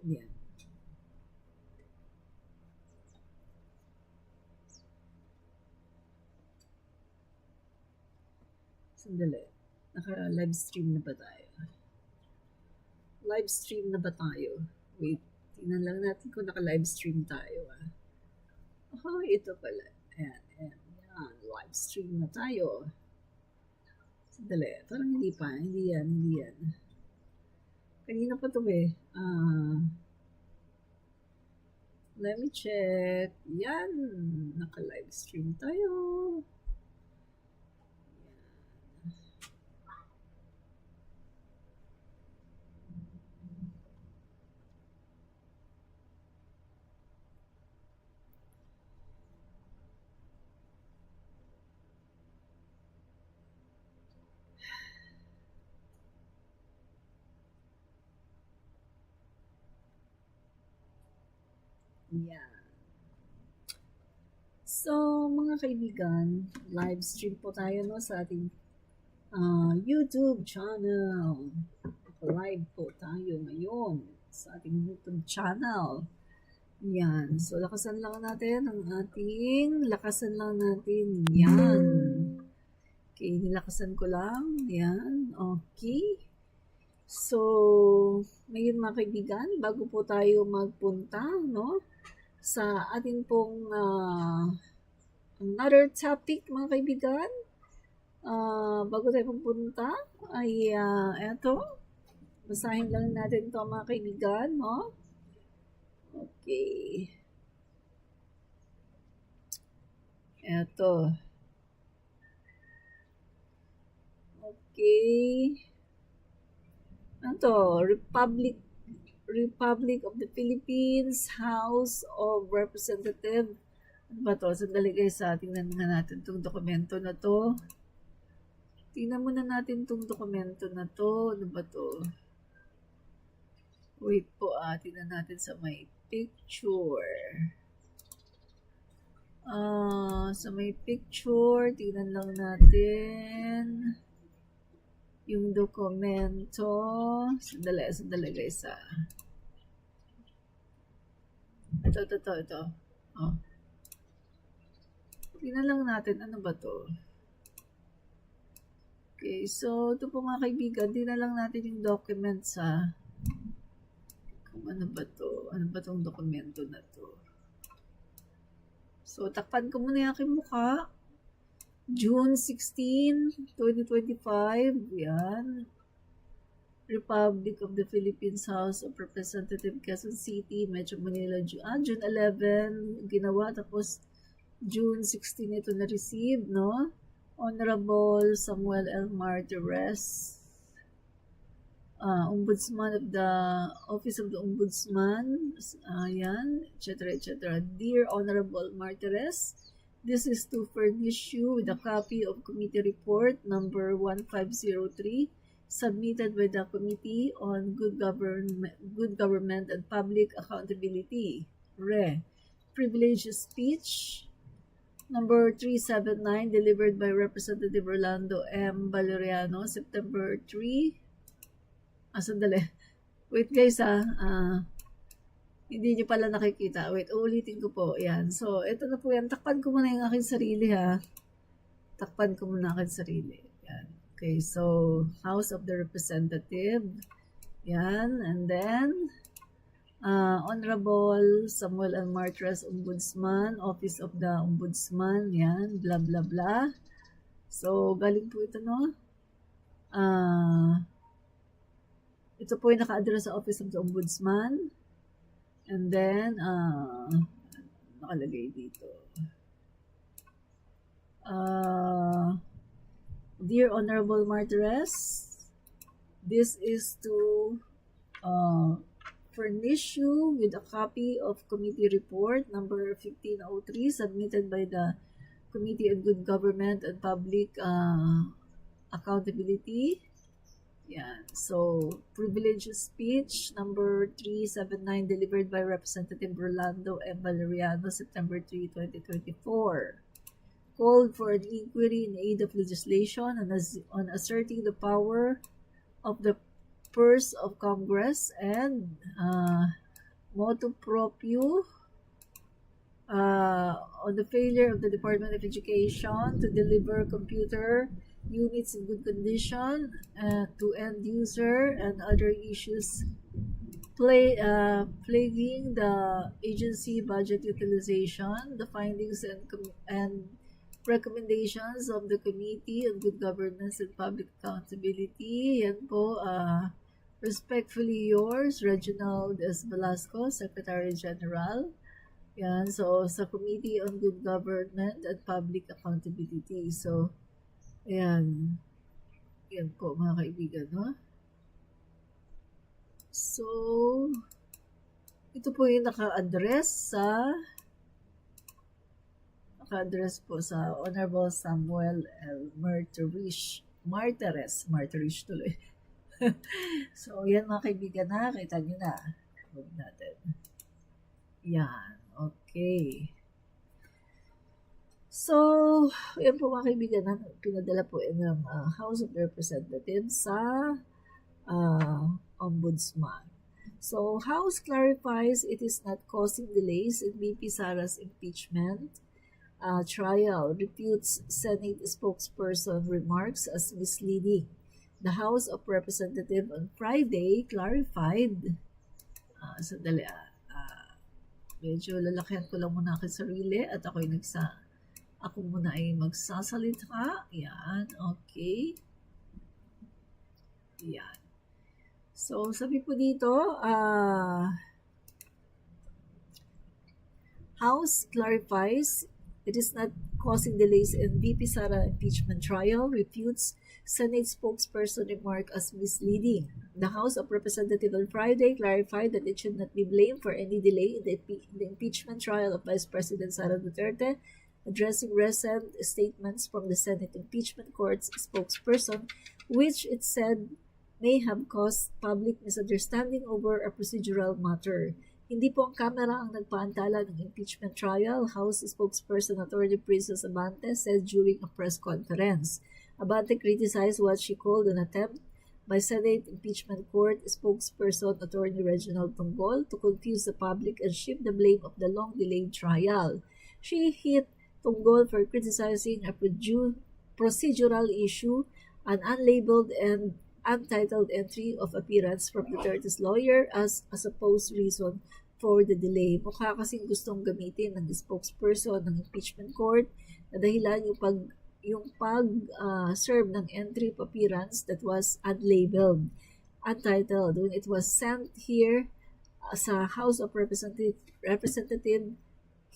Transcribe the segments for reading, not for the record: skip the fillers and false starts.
Yan. Sandali. Naka-live stream na ba tayo? Live stream na ba tayo? Wait, tingnan lang natin kung naka-live stream tayo. Oh, ito pala. Ayan, ayan. Yan, live stream na tayo. Sandali. Parang hindi pa. Hindi yan. Kanina pa to eh. Let me check. Yan. Naka-live stream tayo. Yan. So, mga kaibigan, live stream po tayo no, sa ating YouTube channel. Live po tayo ngayon sa ating YouTube channel. Yan. So, lakasan lang natin. Yan. Okay, nilakasan ko lang. Yan. Okay. So, ngayon mga kaibigan, bago po tayo magpunta, no, sa ating pong another topic mga kaibigan, bago tayo pupunta ay eto, basahin lang natin to mga kaibigan, no? Okay. Eto. Okay. Ito, Republic of the Philippines, House of Representatives. Ano ba to? Sandali guys, tingnan nga natin itong dokumento na to. Tingnan muna natin itong dokumento na to. Ano ba to? Wait po, tingnan natin sa may picture. Sa may picture, tingnan lang natin yung dokumento. Sandali guys. Ito. Oh. Tingnan lang natin, ano ba to? Okay, so ito po mga kaibigan, tingnan lang natin yung documents kung ano ba to? Ano ba tong dokumento na to? So, takpan ko muna yung aking mukha. June 16, 2025, yan. Republic of the Philippines, House of Representatives, Quezon City, Metro Manila, June 11, ginawa, tapos June 16 ito na-receive, no? Honorable Samuel L. Martires, Ombudsman of the Office of the Ombudsman, yan, etc. Dear Honorable Martires, this is to furnish you with a copy of Committee Report number 1503 submitted by the Committee on Good Government and Public Accountability. Privileged speech number 379 delivered by Representative Rolando M. Valeriano, September 3. Sandali. Wait guys hindi nyo pala nakikita. Wait, ulitin ko po. Yan. So, ito na po yan. Takpan ko muna yung aking sarili Takpan ko muna aking sarili. Yan. Okay, so, House of the Representative. Yan. And then, Honorable Samuel L. Martires, Ombudsman, Office of the Ombudsman. Yan. Blah, blah, blah. So, galing po ito, no? Ito po yung naka-address sa Office of the Ombudsman. And then, nakalagay dito. Dear Honorable Martires, this is to furnish you with a copy of Committee Report number 1503 submitted by the Committee on Good Government and Public Accountability. Yan. So, privileged speech number 379 delivered by Representative Rolando M. Valeriano, September 3, 2024. Called for an inquiry in aid of legislation on asserting the power of the purse of Congress and motu proprio on the failure of the Department of Education to deliver computer units in good condition to end user and other issues plaguing the agency budget utilization, the findings and recommendations of the Committee on Good Governance and Public Accountability. Yan po, respectfully yours, Reginald S. Velasco, Secretary General. Yan, so sa Committee on Good Government and Public Accountability. So, ayan. Yan po mga kaibigan, no? So, ito po yung naka-address po sa Honorable Samuel L. Martires tuloy. So, yan mga kaibigan na, kita nyo na. Huwag natin. Yan, okay. So, yan po mga kaibigan na, pinadala po ng House of Representatives sa Ombudsman. So, House clarifies it is not causing delays in VP Sara's impeachment trial, refutes Senate spokesperson remarks as misleading. The House of Representatives on Friday clarified, medyo lalakihan ko lang muna aking sarili at ako muna ay magsasalita. Yan, okay. Yan. So, sabi po dito, House clarifies it is not causing delays in VP Sara impeachment trial, refutes Senate spokesperson remark as misleading. The House of Representatives on Friday clarified that it should not be blamed for any delay in the impeachment trial of Vice President Sara Duterte, addressing recent statements from the Senate Impeachment Court's spokesperson, which it said may have caused public misunderstanding over a procedural matter. Hindi po ang Kamara ang nagpaantala ng impeachment trial, House spokesperson Attorney Princess Abante said during a press conference. Abante criticized what she called an attempt by Senate Impeachment Court spokesperson Attorney Reginald Tonggol to confuse the public and shift the blame of the long-delayed trial. She hit Tonggol for criticizing a procedural issue, an unlabeled and untitled entry of appearance from Duterte's lawyer as a supposed reason for the delay. Mukha kasing gustong gamitin ng spokesperson ng impeachment court na dahilan yung pag-serve ng entry of appearance that was unlabeled, untitled. When it was sent here sa House of Representative,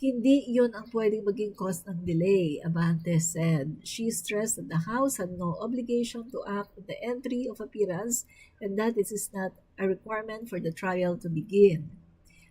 hindi yun ang pwedeng maging cause ng delay, Abante said. She stressed that the House had no obligation to act on the entry of appearance and that it is not a requirement for the trial to begin.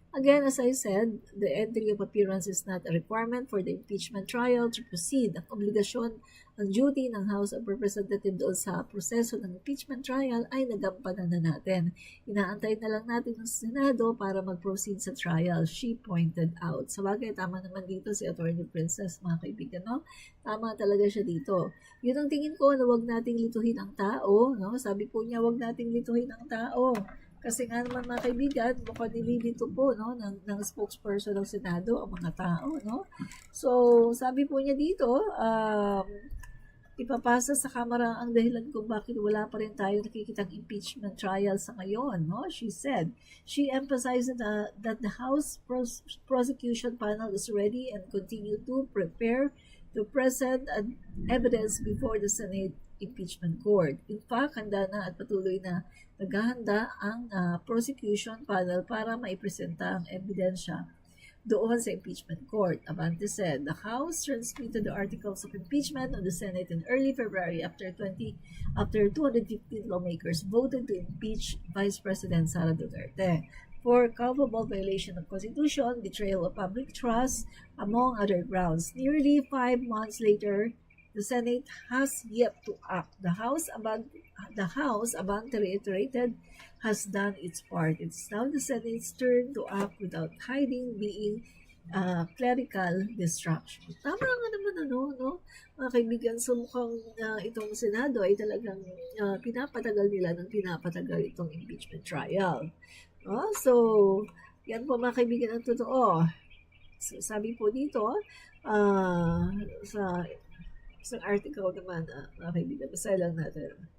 Again, as I said, the entry of appearance is not a requirement for the impeachment trial to proceed. Ang obligasyon, ang duty ng House of Representatives doon sa proseso ng impeachment trial ay nagampanan na natin. Inaantay na lang natin ng Senado para mag-proceed sa trial, she pointed out. Sa bagay, tama naman dito si Attorney Princess, mga kaibigan, no? Tama talaga siya dito. Yun ang tingin ko na wag nating lituhin ang tao, no? Sabi po niya, wag nating lituhin ang tao. Kasi nga naman mga kaibigan, mukhang nililito po no, ng spokesperson ng Senado ang mga tao. No? So, sabi po niya dito, ipapasa sa Kamara ang dahilan kung bakit wala pa rin tayo nakikitang impeachment trial sa ngayon. No? She said, she emphasized that the House prosecution panel is ready and continue to prepare to present evidence before the Senate Impeachment Court. In fact, handa na at patuloy na naghahanda ang prosecution panel para maipresenta ang ebidensya doon sa impeachment court. Abante said, the House transmitted the articles of impeachment on the Senate in early February after 215 lawmakers voted to impeach Vice President Sara Duterte for culpable violation of Constitution, betrayal of public trust, among other grounds. Nearly 5 months later, the Senate has yet to act. The House, Abante reiterated, has done its part. It's now the Senate's turn to act without hiding being clerical distraction. Tama nga naman no? Mga kaibigan, so mukhang itong Senado ay talagang pinapatagal nila ng pinapatagal itong impeachment trial. So, Yan po mga kaibigan ang totoo. So, sabi po dito, sa isang article naman, mga kaibigan, basa lang natin.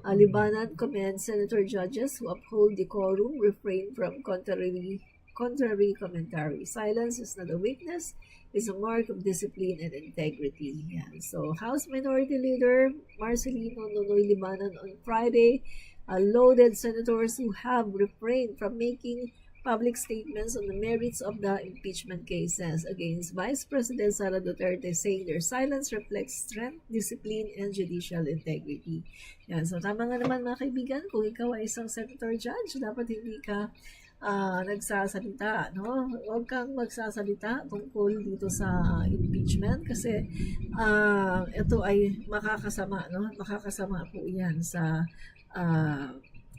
Libanan commends senator judges who uphold decorum, refrain from contrary commentary. Silence is not a weakness, it's a mark of discipline and integrity. Yan. So, House Minority Leader Marcelino Nonoy Libanan on Friday loaded senators who have refrained from making public statements on the merits of the impeachment cases against Vice President Sara Duterte, saying their silence reflects strength, discipline, and judicial integrity. Yan. So, tama nga naman mga kaibigan, kung ikaw ay isang senator judge, dapat hindi ka nagsasalita, no? Huwag kang magsasalita tungkol dito sa impeachment kasi ito ay makakasama, no? Makakasama po 'yan sa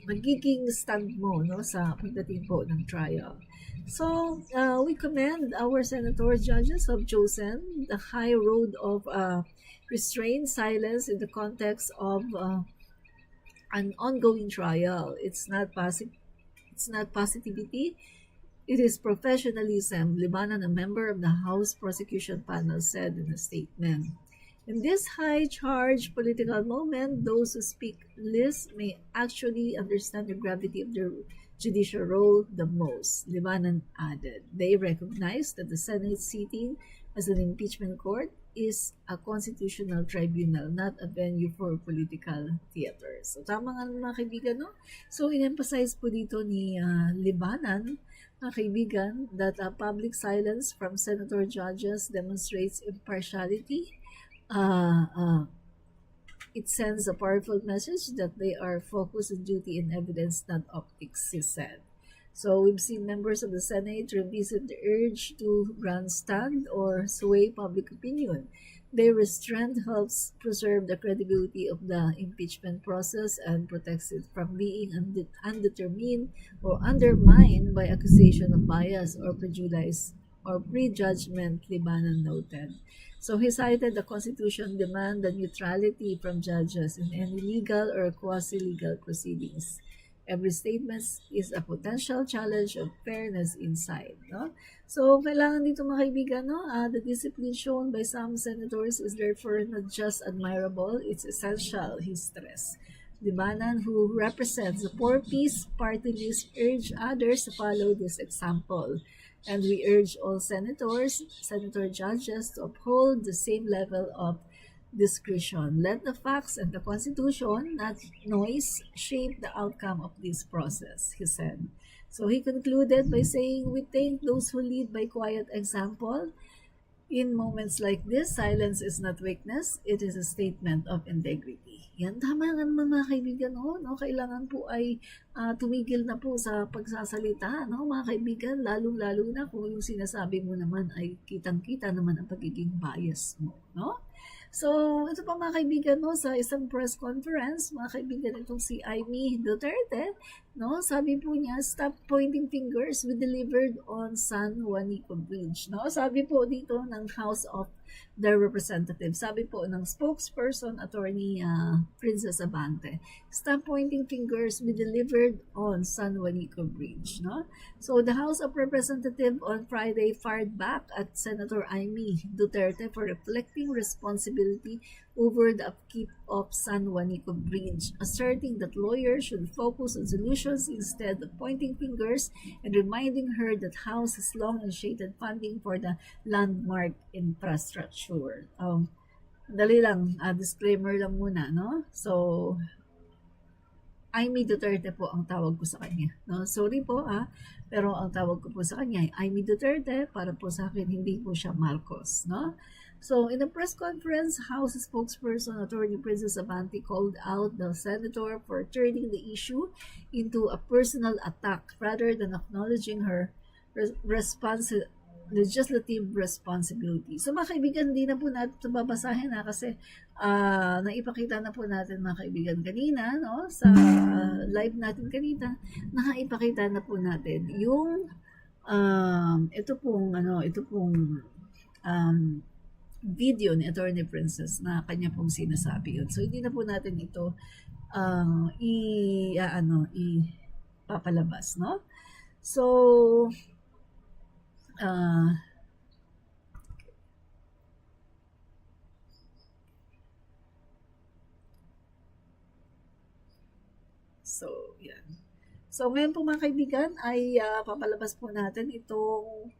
magiging stand mo, no, sa pagdating po ng trial. So, we commend our senators, judges who have chosen the high road of restrained silence in the context of an ongoing trial. It's not positivity, it is professionalism, Libanan, a member of the House Prosecution Panel, said in a statement. In this high-charged political moment, those who speak least may actually understand the gravity of their judicial role the most, Libanan added. They recognize that the Senate sitting as an impeachment court is a constitutional tribunal, not a venue for political theater. So, tama nga mga kaibigan, no? So, in-emphasize po dito ni Libanan, mga kaibigan, that public silence from senator judges demonstrates impartiality. It sends a powerful message that they are focused on duty and evidence, not optics, he said. So we've seen members of the Senate revisit the urge to grandstand or sway public opinion. Their restraint helps preserve the credibility of the impeachment process and protects it from being undetermined or undermined by accusation of bias or prejudice or prejudgment, Libanan noted. So he cited the Constitution demand the neutrality from judges in any legal or quasi-legal proceedings. Every statement is a potential challenge of fairness inside. No? So, kailangan dito mga kaibigan, no? The discipline shown by some senators is therefore not just admirable, it's essential, he stressed. Libanan, who represents the four-piece party list, urge others to follow this example. And we urge all senators, senator judges to uphold the same level of discretion. Let the facts and the Constitution, not noise, shape the outcome of this process, he said. So he concluded by saying, we thank those who lead by quiet example. In moments like this, silence is not weakness, it is a statement of integrity. Yan, tama nga naman mga kaibigan, no? Kailangan po ay tumigil na po sa pagsasalita, no, mga kaibigan, lalong-lalo na kung yung sinasabi mo naman ay kitang-kita naman ang pagiging bias mo, no? So, ito pa mga kaibigan, no, sa isang press conference, mga kaibigan, itong si Amy Duterte, no, sabi po niya, stop pointing fingers, we delivered on San Juanico Bridge. No? Sabi po dito ng House of the Representatives, sabi po ng spokesperson, Attorney Princess Abante, stop pointing fingers, we delivered on San Juanico Bridge. No? So, the House of Representatives on Friday fired back at Senator Amy Duterte for reflecting responsibility over the upkeep of San Juanico Bridge, asserting that lawyers should focus on solutions instead of pointing fingers and reminding her that House has long initiated funding for the landmark infrastructure. Dali lang, disclaimer lang muna, no? So, Amy Duterte po ang tawag ko sa kanya. No? Sorry po pero ang tawag ko po sa kanya ay Amy Duterte, para po sa akin hindi po siya Marcos. No? So, in a press conference, House spokesperson Attorney Princess Abante called out the senator for turning the issue into a personal attack rather than acknowledging her legislative responsibility. So mga kaibigan, hindi na po natin ito babasahin kasi naipakita na po natin mga kaibigan kanina, no? Sa live natin kanina, naipakita na po natin yung ito pong video ni Attorney Princess na kanya pong sinasabi yun. So hindi na po natin ito papalabas, no? So, uh, yan. So, ngayon po mga kaibigan ay papalabas po natin itong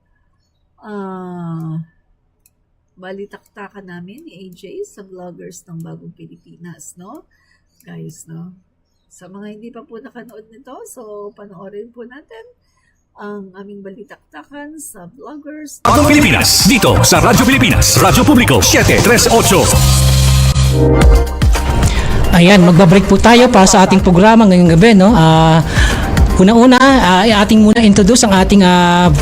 balitaktakan namin ni AJ sa vloggers ng Bagong Pilipinas, no? Guys, no? Sa mga hindi pa po nakanood nito, so panoorin po natin ang aming balitaktakan sa vloggers. Bagong Pilipinas, dito sa Radyo Pilipinas, Radyo Publiko 738. Ayan, magbabreak po tayo para sa ating programa ngayong gabi, no? Una-una, ating muna introduce ang ating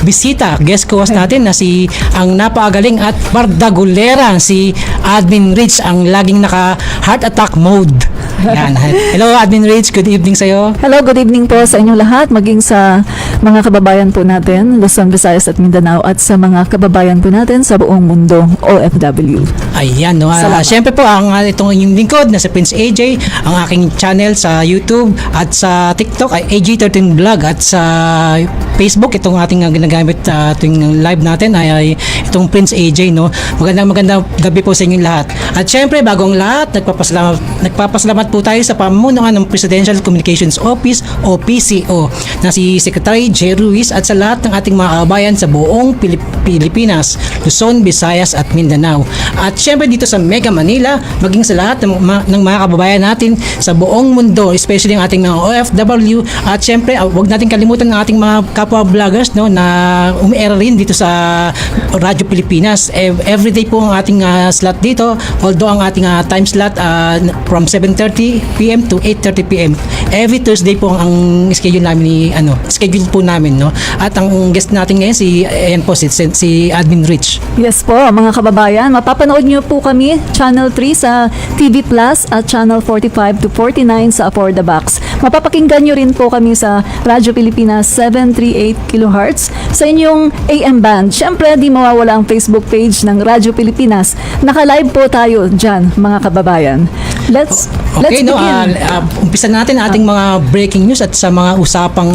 bisita, guest co-host natin na si ang napakagaling at bardagulera si Admin Rich, ang laging naka heart attack mode. Yan. Hello Admin Rich, good evening sa'yo. Hello, good evening po sa inyong lahat, maging sa mga kababayan po natin, Luzon, Visayas at Mindanao, at sa mga kababayan po natin sa buong mundo, OFW. Ayan, no? Siyempre po, itong inyong lingkod na si Prince AJ, ang aking channel sa YouTube at sa TikTok ay AJ13 Vlog, at sa Facebook, itong ating ginagamit tuwing live natin ay itong Prince AJ, no? Magandang gabi po sa inyong lahat. At siyempre, bago ang lahat, nagpapasalamat po tayo sa pamunuan ng Presidential Communications Office o PCO na si Secretary J. Ruiz, at sa lahat ng ating mga kababayan sa buong Pilipinas, Luzon, Visayas at Mindanao. At syempre dito sa Mega Manila, maging sa lahat ng mga kababayan natin sa buong mundo, especially ang ating mga OFW. At syempre, huwag natin kalimutan ng ating mga kapwa vloggers, no, na umiera rin dito sa Radyo Pilipinas. Everyday po ang ating slot dito, although ang ating time slot from 7:30 PM to 8:30 PM. Every Thursday po ang schedule namin schedule po namin, no. At ang guest natin ngayon si Admin Rich. Yes po, mga kababayan, mapapanood nyo po kami Channel 3 sa TV Plus at Channel 45 to 49 sa For the Box. Mapapakinggan nyo rin po kami sa Radyo Pilipinas 738 kHz sa inyong AM band. Siyempre, di mawawala ang Facebook page ng Radyo Pilipinas. Naka-live po tayo dyan, mga kababayan. Let's begin. Umpisa natin ating mga breaking news at sa mga usapang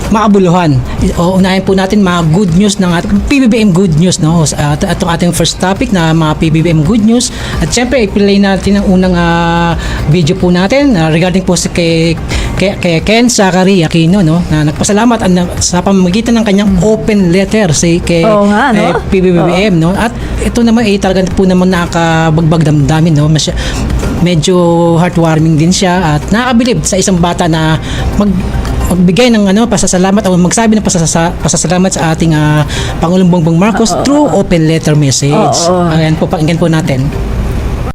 makabuluhan. Unahin po natin mga good news ng ating PBBM good news, no? Itong ating first topic na mga PBBM good news. At syempre, i-play natin ang unang video po natin regarding po kay Ken Zachary Aquino, no? Na nagpasalamat sa pamamagitan ng kanyang open letter kay PBBM, no? At ito naman talaga po naman nakabagbag damdamin, no? Medyo heartwarming din siya at nakakabilib sa isang bata na magbigay ng pasasalamat o magsabi ng pasasalamat sa ating Pangulong Bongbong Marcos through open letter message. Ayan po, pakinggan po natin.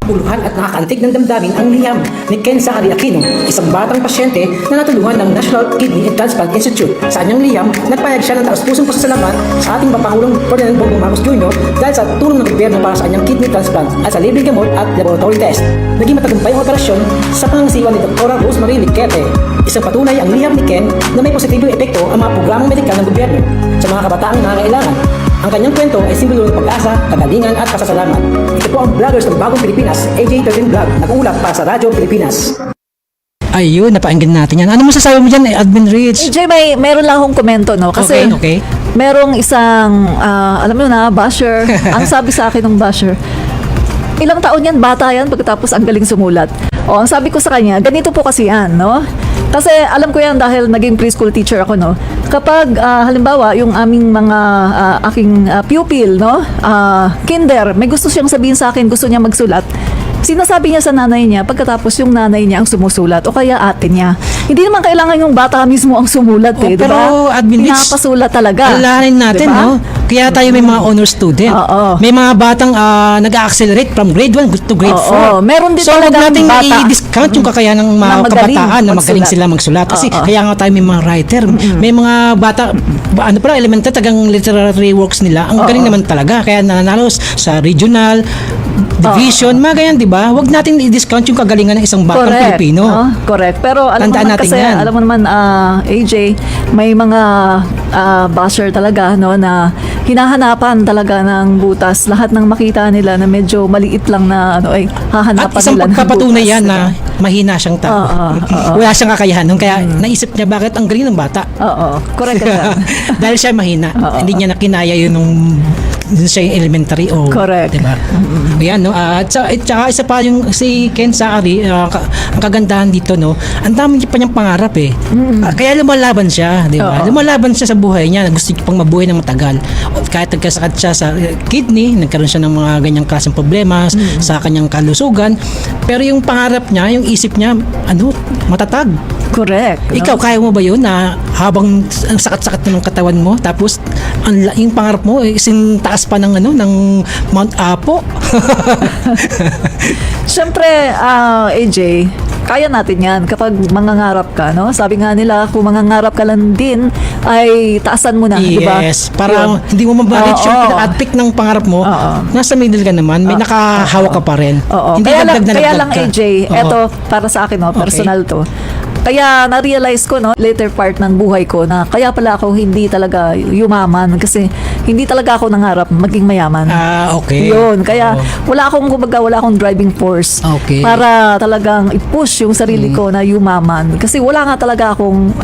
Buluhan at nakakantig ng damdamin ang liham ni Ken Zachary Aquino, isang batang pasyente na natulungan ng National Kidney and Transplant Institute. Sa kanyang liham, nagpayag siya ng taus-pusong pasasalamat sa ating Pangulong Ferdinand Bongbong Marcos Jr. dahil sa tulong ng gobyerno para sa kanyang kidney transplant at sa libreng gamot at laboratory test. Naging matagumpay ang operasyon sa pangangasiwa ni Dr. Rosemary Liquete. Isang patunay ang liham ni Ken na may positibong epekto ang mga programang medikal ng gobyerno sa mga kabataang nangangailangan. Ang kanyang kwento ay simbolo ng pag-asa, kagalingan at pasasalamat. Ito po ang vloggers ng Bagong Pilipinas, AJ13 Vlog, nag-uulap para sa Radyo Pilipinas. Ayun, napakinggan natin yan. Ano masasabi mo dyan, Admin Rich? AJ, meron lang akong komento, no? Kasi okay. Merong isang, alam mo na, basher. Ang sabi sa akin ng basher, ilang taon yan, bata yan, pagkatapos ang galing sumulat. Ang sabi ko sa kanya, ganito po kasi yan, no? Kasi alam ko yan dahil naging preschool teacher ako, no? Kapag halimbawa yung aming mga aking pupil, no? Kinder, may gusto siyang sabihin sa akin, gusto niya magsulat. Sinasabi niya sa nanay niya pagkatapos yung nanay niya ang sumusulat o kaya ate niya. Hindi naman kailangan yung bata mismo ang sumulat, eh, pero diba? Admin Rich, pinapasulat talaga. Alalahanin natin, diba? no? Kaya tayo may mga honor student. May mga batang nag-accelerate from grade 1 to grade 4. Meron din so, huwag natin bata i-discount yung kakayahan ng mga kabataan na magaling sila magsulat. Kasi kaya nga tayo may mga writer. May mga bata, elementary, tagang literary works nila. Ang galing naman talaga. Kaya nananalo sa regional, division, mga ganyan, di ba? Huwag natin i-discount yung kagalingan ng isang batang Pilipino. Correct. Pero alam mo naman kasi, alam mo naman, AJ, may mga basher talaga, no, na hinahanapan talaga ng butas. Lahat ng makita nila na medyo maliit lang na ay hahanapan nila ng butas. At isang pagpapatunay yan na mahina siyang tao. Wala siyang kakayahan. Kaya naisip niya bakit ang galing ng bata. Oo, correct ka dyan. Dahil siya mahina. Hindi niya nakinaya yun nung siya yung elementary o Correct. diba? Ayan, no? At saka isa pa yung si Ken Saari, ang kagandahan dito, no? Ang dami niya pa niyang pangarap eh. Kaya lumalaban siya, di ba? Oo. Lumalaban siya sa buhay niya. Gusto niya pang mabuhay ng matagal. Kahit nagkasakit siya sa kidney, nagkaroon siya ng mga ganyang klaseng problema sa kanyang kalusugan. Pero yung pangarap niya, yung isip niya, matatag. Correct. no? Ikaw, kaya mo ba yun na habang ang sakit-sakit na ng katawan mo, tapos yung pangarap mo, taas pa ng ng Mount Apo? Siyempre, AJ, kaya natin yan kapag mangangarap ka, no? Sabi nga nila, kung mangangarap ka lang din, ay taasan mo na, di ba? Yes, para Yun. hindi mo ma-reach yung Oo. pinaka-peak ng pangarap mo, Oo. nasa middle ka naman, may nakahawak ka pa rin. Oo. Hindi Kaya lang, dagdag na kaya dagdag lang ka. AJ, Oo. eto para sa akin, no, personal to. Kaya na-realize ko, no, later part ng buhay ko na kaya pala ako hindi talaga yumaman kasi hindi talaga ako nangarap maging mayaman. Okay. Yun. Kaya Oo. wala akong driving force Okay. para talagang i-push yung sarili ko na yumaman. Kasi wala nga talaga akong